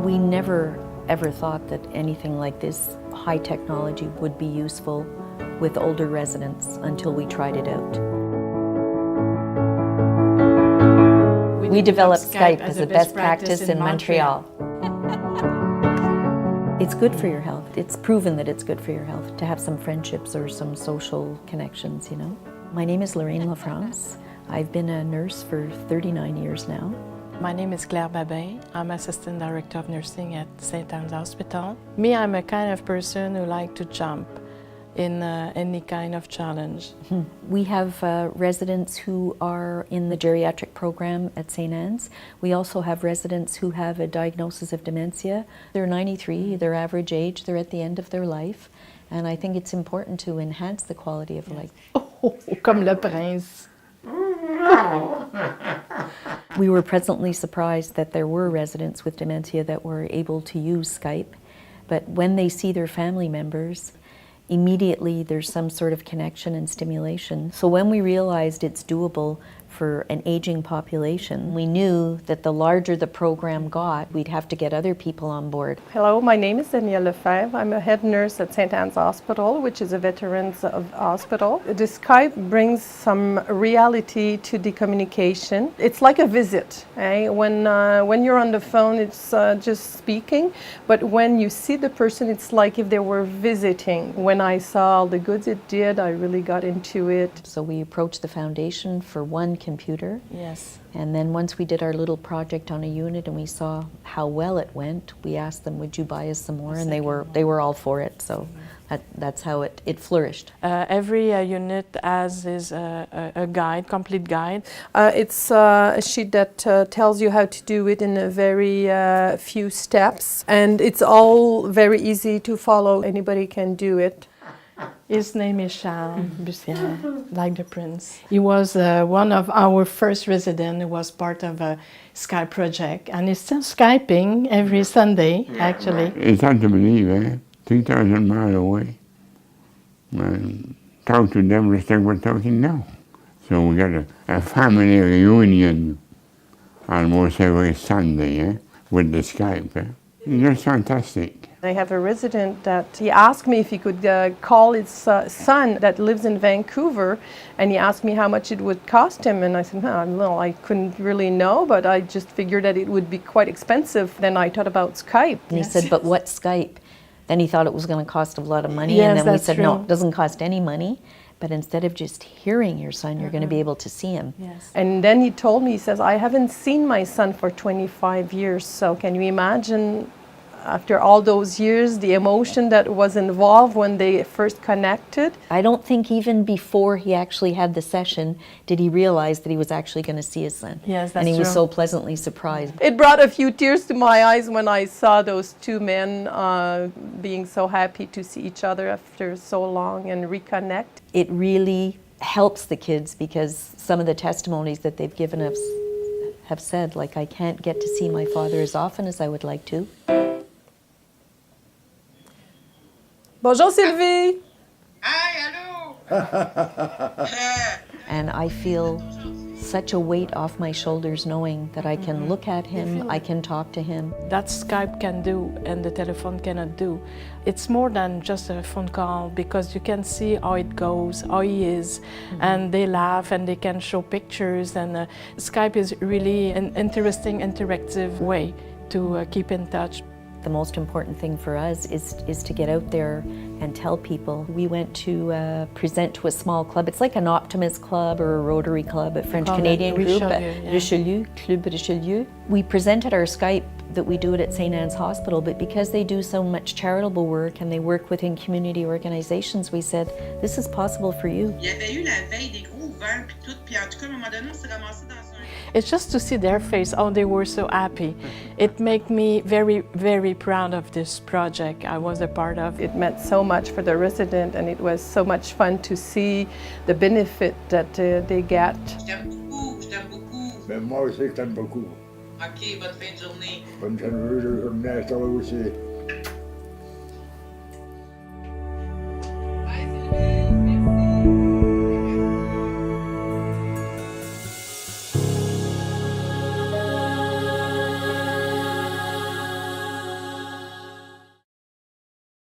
We never ever thought that anything like this high technology would be useful with older residents until we tried it out. We developed Skype as a best practice in Montreal. It's good for your health. It's proven that it's good for your health to have some friendships or some social connections, you know. My name is Lorraine I've been a nurse for 39 years now. My name is Babin. I'm Assistant Director of Nursing at St. Anne's Hospital. Me, I'm a kind of person who like to jump in any kind of challenge. We have residents who are in the geriatric program at St. Anne's. We also have residents who have a diagnosis of dementia. They're 93, their average age, they're at the end of their life. And I think it's important to enhance the quality of life. Oh, comme le prince. We were pleasantly surprised that there were residents with dementia that were able to use Skype. But when they see their family members, immediately there's some sort of connection and stimulation. So when we realized it's doable for an aging population, we knew that the larger the program got, we'd have to get other people on board. Hello, my name is Danielle Lefebvre. I'm a head nurse at St. Anne's Hospital, which is a veterans hospital. The Skype brings some reality to the communication. It's like a visit. Eh? When you're on the phone, it's just speaking, but when you see the person, it's like if they were visiting. When I saw all the goods it did, I really got into it. So we approached the foundation for one computer. Yes. And then once we did our little project on a unit and we saw how well it went, we asked them, would you buy us some more? And they were all for it. So that's how it flourished. Every unit has a guide, complete guide. It's a sheet that tells you how to do it in a very few steps. And it's all very easy to follow. Anybody can do it. His name is Charles Bussière, like the prince. He was one of our first residents who was part of a Skype project, and he's still Skyping every Sunday, actually. It's hard to believe, 3,000 miles away. Talk to them just like we're talking now. So we got a family reunion almost every Sunday with the Skype. It's fantastic. I have a resident that he asked me if he could call his son that lives in Vancouver, and he asked me how much it would cost him, and I said, well, I couldn't really know, but I just figured that it would be quite expensive. Then I thought about Skype. And he said, but what Skype? Then he thought it was going to cost a lot of money, yes, and then we said, true. no, it doesn't cost any money. But instead of just hearing your son, you're going to be able to see him. Yes. And then he told me, he says, I haven't seen my son for 25 years, so can you imagine after all those years, the emotion that was involved when they first connected? I don't think even before he actually had the session did he realize that he was actually going to see his son. Yes, that's and he true. was so pleasantly surprised. It brought a few tears to my eyes when I saw those two men being so happy to see each other after so long and reconnect. It really helps the kids because some of the testimonies that they've given us have said, like, I can't get to see my father as often as I would like to. Bonjour Sylvie! Hi, hello! And I feel such a weight off my shoulders knowing that I can look at him, I can talk to him. That Skype can do and the telephone cannot do. It's more than just a phone call because you can see how it goes, how he is, and they laugh and they can show pictures, and Skype is really an interesting, interactive way to keep in touch. The most important thing for us is to get out there and tell people. We went to present to a small club. It's like an Optimist club or a Rotary club, a French-Canadian group, Richelieu, Club Richelieu. We presented our Skype that we do it at St. Anne's Hospital, but because they do so much charitable work and they work within community organizations, we said, this is possible for you. Il y avait eu la veille des gros vents puis tout, puis en tout cas, à un moment donné, on s'est ramassé dans un... It's just to see their face, how they were so happy. It made me very, very proud of this project I was a part of. It meant so much for the resident, and it was so much fun to see the benefit that they get. Je t'aime beaucoup, je t'aime beaucoup. Ben, moi aussi, je t'aime beaucoup. OK, bonne fin de journée. Bonne journée à toi aussi.